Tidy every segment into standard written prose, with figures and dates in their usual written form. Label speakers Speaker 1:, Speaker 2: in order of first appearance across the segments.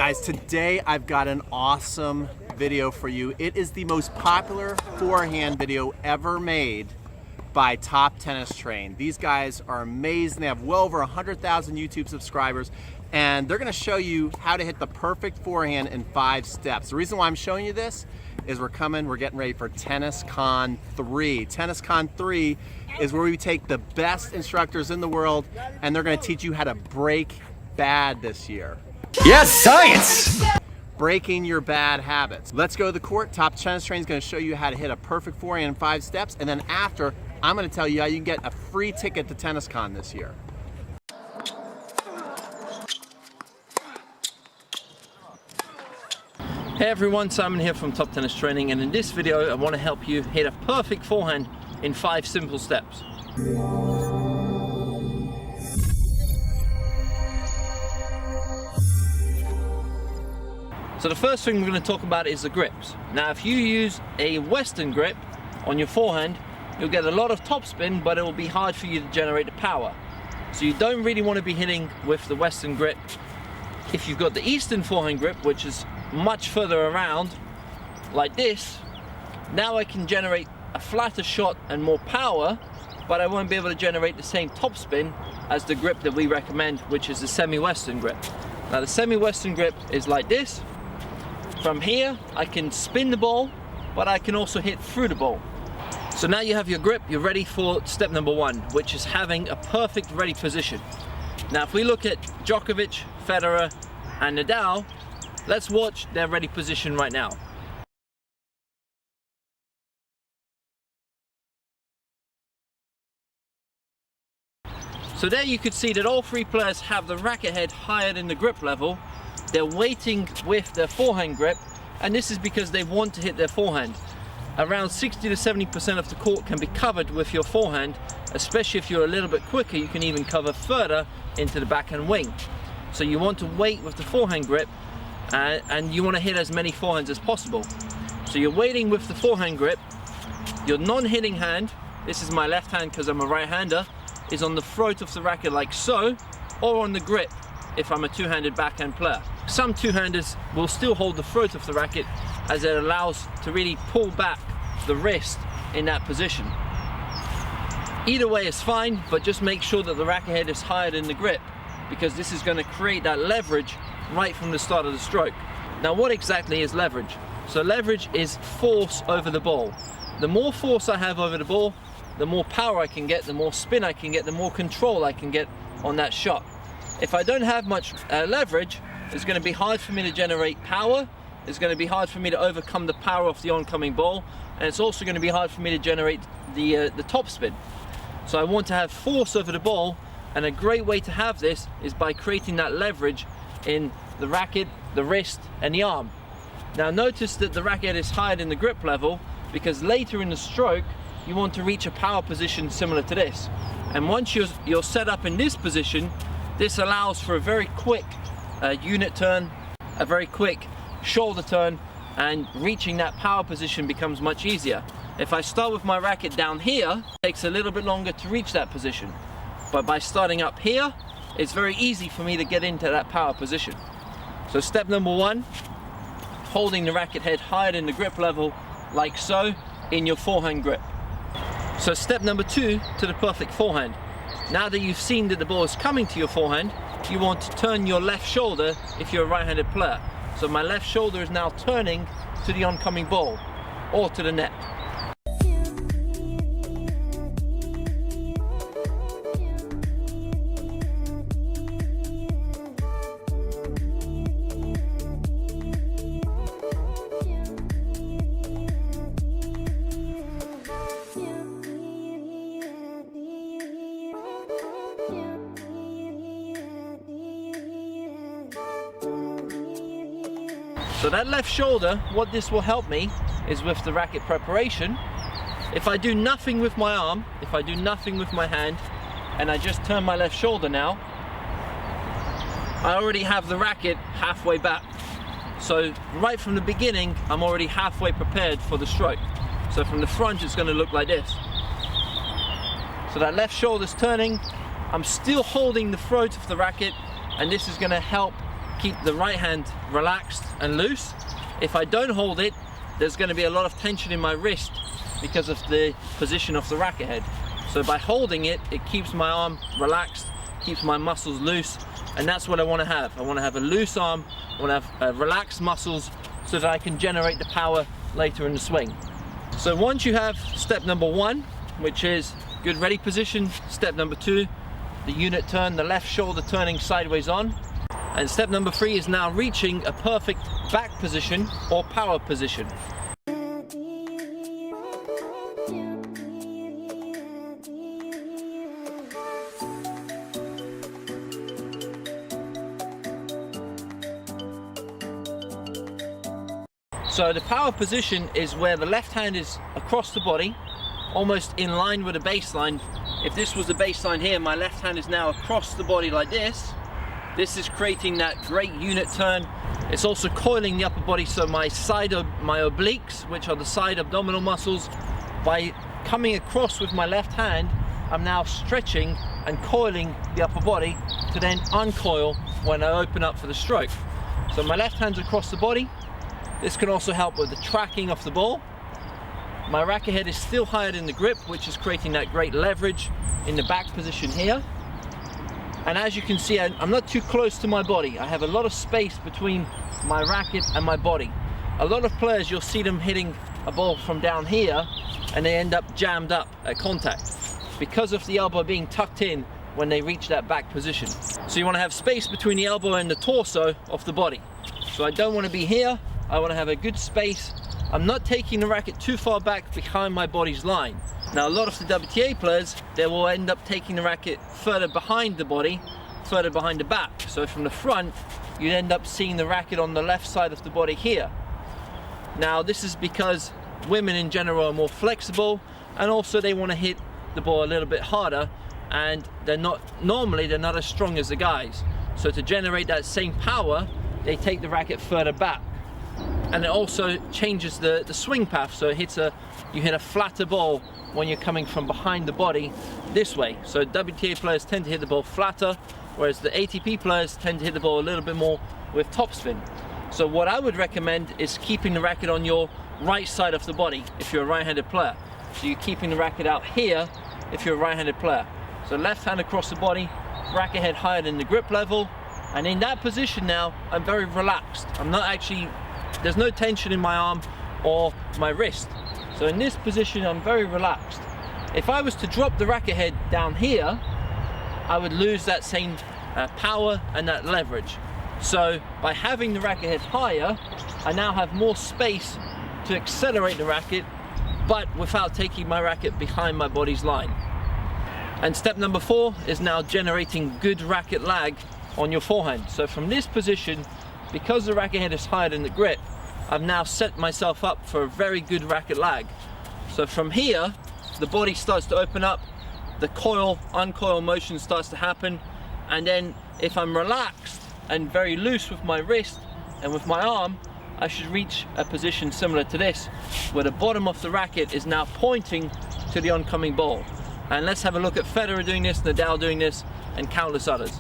Speaker 1: Guys, today I've got an awesome video for you. It is the most popular forehand video ever made by Top Tennis Train. These guys are amazing. They have well over 100,000 YouTube subscribers, and they're gonna show you how to hit the perfect forehand in 5 steps. The reason why I'm showing you this is we're getting ready for Tennis Con 3. Tennis Con 3 is where we take the best instructors in the world, and they're gonna teach you how to break bad this year.
Speaker 2: Yes, science!
Speaker 1: Breaking your bad habits. Let's go to the court. Top Tennis Train is going to show you how to hit a perfect forehand in 5 steps, and then after, I'm going to tell you how you can get a free ticket to Tennis Con this year.
Speaker 3: Hey everyone, Simon here from Top Tennis Training, and in this video I want to help you hit a perfect forehand in 5 simple steps. So the first thing we're going to talk about is the grips. Now if you use a Western grip on your forehand, you'll get a lot of topspin, but it will be hard for you to generate the power. So you don't really want to be hitting with the Western grip. If you've got the Eastern forehand grip, which is much further around, like this, now I can generate a flatter shot and more power, but I won't be able to generate the same topspin as the grip that we recommend, which is the semi-Western grip. Now the semi-Western grip is like this. From here, I can spin the ball, but I can also hit through the ball. So now you have your grip, you're ready for step number 1, which is having a perfect ready position. Now if we look at Djokovic, Federer, and Nadal, let's watch their ready position right now. So there you could see that all 3 players have the racket head higher than the grip level. They're waiting with their forehand grip, and this is because they want to hit their forehand. Around 60 to 70% of the court can be covered with your forehand, especially if you're a little bit quicker, you can even cover further into the backhand wing. So you want to wait with the forehand grip, and you want to hit as many forehands as possible. So you're waiting with the forehand grip, your non-hitting hand, this is my left hand because I'm a right-hander, is on the throat of the racket like so, or on the grip if I'm a two-handed backhand player. Some two-handers will still hold the throat of the racket as it allows to really pull back the wrist in that position. Either way is fine, but just make sure that the racket head is higher than the grip, because this is going to create that leverage right from the start of the stroke. Now what exactly is leverage? So leverage is force over the ball. The more force I have over the ball, the more power I can get, the more spin I can get, the more control I can get on that shot. If I don't have much leverage, it's going to be hard for me to generate power, it's going to be hard for me to overcome the power of the oncoming ball, and it's also going to be hard for me to generate the topspin. So I want to have force over the ball, and a great way to have this is by creating that leverage in the racket, the wrist, and the arm. Now notice that the racket is higher than the grip level, because later in the stroke, you want to reach a power position similar to this. And once you're set up in this position, this allows for a very quick unit turn, a very quick shoulder turn, and reaching that power position becomes much easier. If I start with my racket down here, it takes a little bit longer to reach that position. But by starting up here, it's very easy for me to get into that power position. So step number 1, holding the racket head higher than the grip level, like so, in your forehand grip. So step number 2 to the perfect forehand. Now that you've seen that the ball is coming to your forehand, you want to turn your left shoulder if you're a right-handed player. So my left shoulder is now turning to the oncoming ball or to the net. So that left shoulder, what this will help me is with the racket preparation. If I do nothing with my arm, if I do nothing with my hand, and I just turn my left shoulder now, I already have the racket halfway back. So right from the beginning, I'm already halfway prepared for the stroke. So from the front, it's going to look like this. So that left shoulder's turning, I'm still holding the throat of the racket, and this is going to help keep the right hand relaxed and loose. If I don't hold it, there's going to be a lot of tension in my wrist because of the position of the racket head. So by holding it, it keeps my arm relaxed, keeps my muscles loose, and that's what I want to have. I want to have a loose arm, I want to have relaxed muscles so that I can generate the power later in the swing. So once you have step number 1, which is good ready position, step number 2, the unit turn, the left shoulder turning sideways on, and step number 3 is now reaching a perfect back position or power position. So the power position is where the left hand is across the body, almost in line with the baseline. If this was the baseline here, my left hand is now across the body like this. This is creating that great unit turn. It's also coiling the upper body, so my obliques, which are the side abdominal muscles, by coming across with my left hand, I'm now stretching and coiling the upper body to then uncoil when I open up for the stroke. So my left hand's across the body. This can also help with the tracking of the ball. My racket head is still higher in the grip, which is creating that great leverage in the back position here. And as you can see, I'm not too close to my body. I have a lot of space between my racket and my body. A lot of players, you'll see them hitting a ball from down here and they end up jammed up at contact because of the elbow being tucked in when they reach that back position. So you want to have space between the elbow and the torso of the body. So I don't want to be here. I want to have a good space. I'm not taking the racket too far back behind my body's line. Now a lot of the WTA players, they will end up taking the racket further behind the body, further behind the back. So from the front, you'd end up seeing the racket on the left side of the body here. Now this is because women in general are more flexible, and also they want to hit the ball a little bit harder, and normally they're not as strong as the guys. So to generate that same power, they take the racket further back. And it also changes the swing path, so you hit a flatter ball when you're coming from behind the body this way. So WTA players tend to hit the ball flatter, whereas the ATP players tend to hit the ball a little bit more with topspin. So what I would recommend is keeping the racket on your right side of the body if you're a right-handed player. So you're keeping the racket out here if you're a right-handed player. So left hand across the body, racket head higher than the grip level, and in that position now, I'm very relaxed. There's no tension in my arm or my wrist. So in this position, I'm very relaxed. If I was to drop the racket head down here, I would lose that same power and that leverage. So by having the racket head higher, I now have more space to accelerate the racket, but without taking my racket behind my body's line. And step number 4 is now generating good racket lag on your forehand. So from this position, because the racket head is higher than the grip, I've now set myself up for a very good racket lag. So from here, the body starts to open up, the uncoil motion starts to happen, and then if I'm relaxed and very loose with my wrist and with my arm, I should reach a position similar to this, where the bottom of the racket is now pointing to the oncoming ball. And let's have a look at Federer doing this, Nadal doing this, and countless others.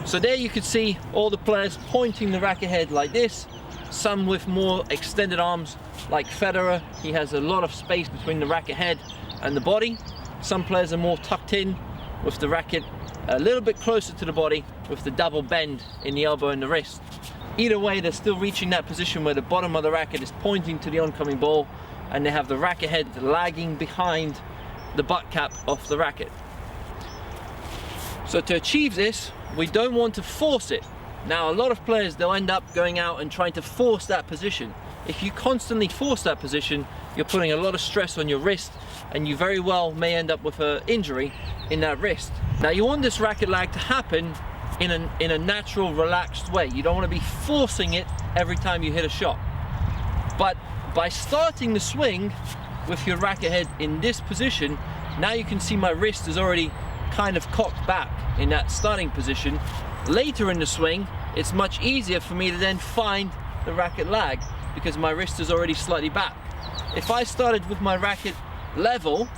Speaker 3: So there you could see all the players pointing the racket head like this, some with more extended arms like Federer. He has a lot of space between the racket head and the body. Some players are more tucked in with the racket a little bit closer to the body with the double bend in the elbow and the wrist. Either way, they're still reaching that position where the bottom of the racket is pointing to the oncoming ball, and they have the racket head lagging behind the butt cap of the racket. So to achieve this, we don't want to force it. Now a lot of players, they'll end up going out and trying to force that position. If you constantly force that position, you're putting a lot of stress on your wrist, and you very well may end up with an injury in that wrist. Now you want this racket lag to happen in a natural, relaxed way. You don't want to be forcing it every time you hit a shot. But by starting the swing with your racket head in this position, now you can see my wrist is already kind of cocked back in that starting position. Later in the swing, it's much easier for me to then find the racket lag because my wrist is already slightly back. If I started with my racket level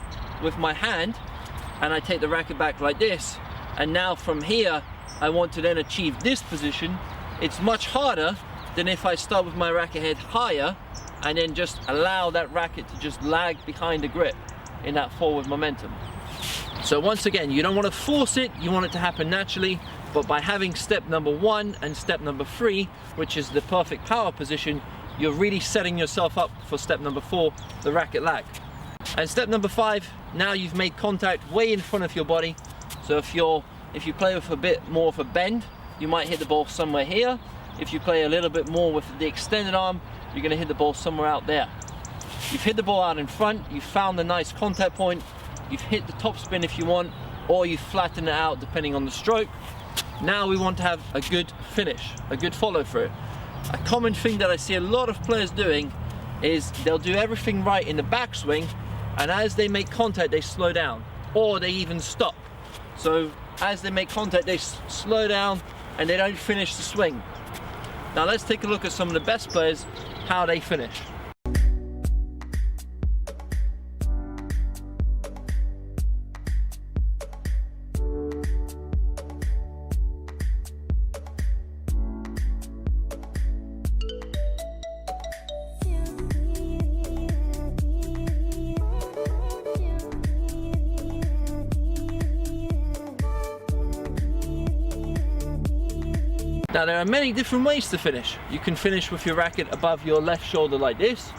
Speaker 3: with my hand and I take the racket back like this, and now from here I want to then achieve this position, it's much harder than if I start with my racket head higher and then just allow that racket to just lag behind the grip in that forward momentum. So once again, you don't want to force it, you want it to happen naturally, but by having step number 1 and step number 3, which is the perfect power position, you're really setting yourself up for step number 4, the racket lag. And step number 5, now you've made contact way in front of your body. So if you play with a bit more of a bend, you might hit the ball somewhere here. If you play a little bit more with the extended arm, you're going to hit the ball somewhere out there. You've hit the ball out in front, you've found a nice contact point, you've hit the top spin if you want, or you flatten it out depending on the stroke. Now we want to have a good finish, a good follow through. A common thing that I see a lot of players doing is they'll do everything right in the backswing, and as they make contact they slow down, or they even stop. So as they make contact they slow down and they don't finish the swing. Now let's take a look at some of the best players, how they finish. Now there are many different ways to finish. You can finish with your racket above your left shoulder like this.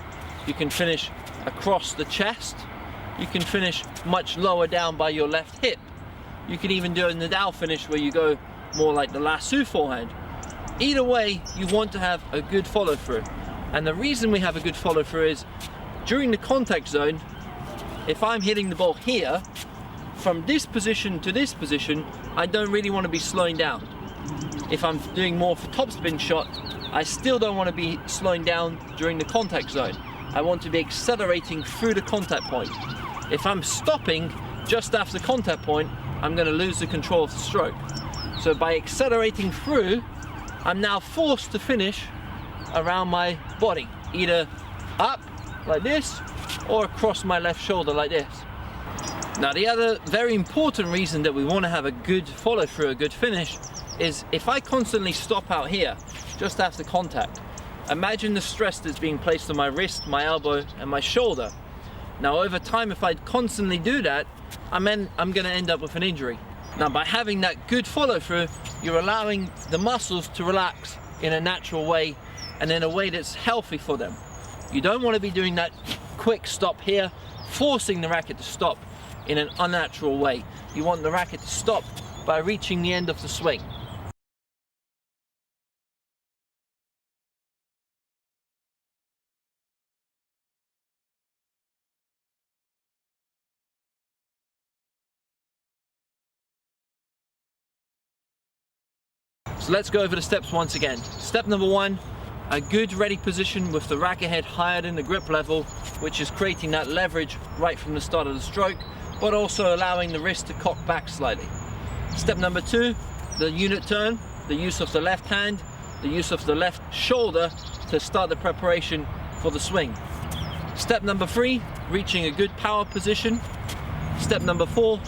Speaker 3: You can finish across the chest. You can finish much lower down by your left hip. You can even do a Nadal finish where you go more like the lasso forehand. Either way, you want to have a good follow through. And the reason we have a good follow through is during the contact zone, if I'm hitting the ball here, from this position to this position, I don't really want to be slowing down. If I'm doing more of a topspin shot, I still don't want to be slowing down during the contact zone. I want to be accelerating through the contact point. If I'm stopping just after the contact point, I'm going to lose the control of the stroke. So by accelerating through, I'm now forced to finish around my body, either up like this or across my left shoulder like this. Now the other very important reason that we want to have a good follow through, a good finish, is if I constantly stop out here just after contact, imagine the stress that's being placed on my wrist, my elbow and my shoulder. Now over time, if I constantly do that, I'm going to end up with an injury. Now by having that good follow through, you're allowing the muscles to relax in a natural way and in a way that's healthy for them. You don't want to be doing that quick stop here, forcing the racket to stop in an unnatural way. You want the racket to stop by reaching the end of the swing. So let's go over the steps once again. Step number 1, a good ready position with the racket head higher than the grip level, which is creating that leverage right from the start of the stroke, but also allowing the wrist to cock back slightly. Step number 2, the unit turn, the use of the left hand, the use of the left shoulder to start the preparation for the swing. Step number 3, reaching a good power position. Step number 4,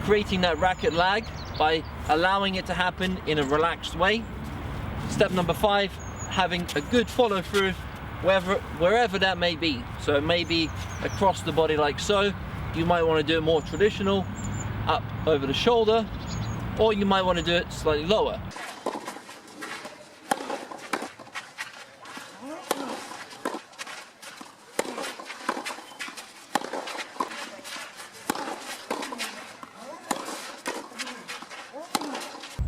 Speaker 3: creating that racket lag by allowing it to happen in a relaxed way. Step number 5, having a good follow through wherever that may be. So it may be across the body like so. You might want to do it more traditional, up over the shoulder, or you might want to do it slightly lower.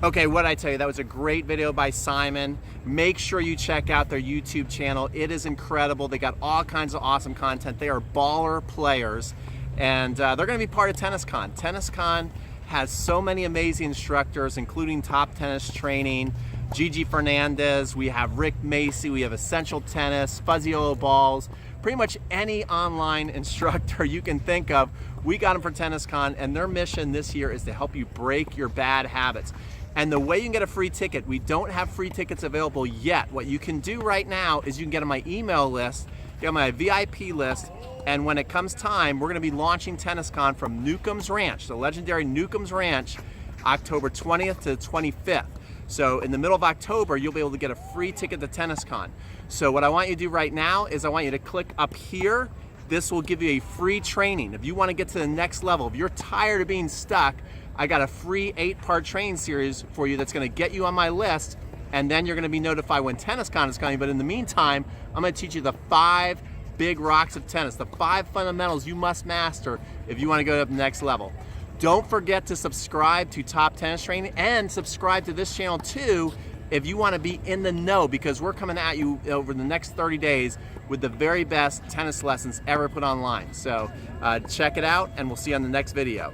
Speaker 1: Okay, what I tell you, that was a great video by Simon. make sure you check out their YouTube channel. It is incredible. They got all kinds of awesome content. They are baller players, and they're going to be part of TennisCon. TennisCon has so many amazing instructors, including Top Tennis Training, Gigi Fernandez, we have Rick Macy, we have Essential Tennis, Fuzzy Yellow Balls, pretty much any online instructor you can think of, we got them for TennisCon, and their mission this year is to help you break your bad habits. And the way you can get a free ticket, we don't have free tickets available yet. What you can do right now is you can get on my email list, get on my VIP list, and when it comes time, we're gonna be launching TennisCon from Newcomb's Ranch, the legendary Newcomb's Ranch, October 20th to the 25th. So in the middle of October, you'll be able to get a free ticket to TennisCon. So what I want you to do right now is I want you to click up here. This will give you a free training. If you want to get to the next level, if you're tired of being stuck, I got a free 8-part training series for you that's going to get you on my list, and then you're going to be notified when TennisCon is coming. But in the meantime, I'm going to teach you the 5 big rocks of tennis, the 5 fundamentals you must master if you want to go to the next level. Don't forget to subscribe to Top Tennis Training and subscribe to this channel too if you want to be in the know, because we're coming at you over the next 30 days with the very best tennis lessons ever put online. So check it out, and we'll see you on the next video.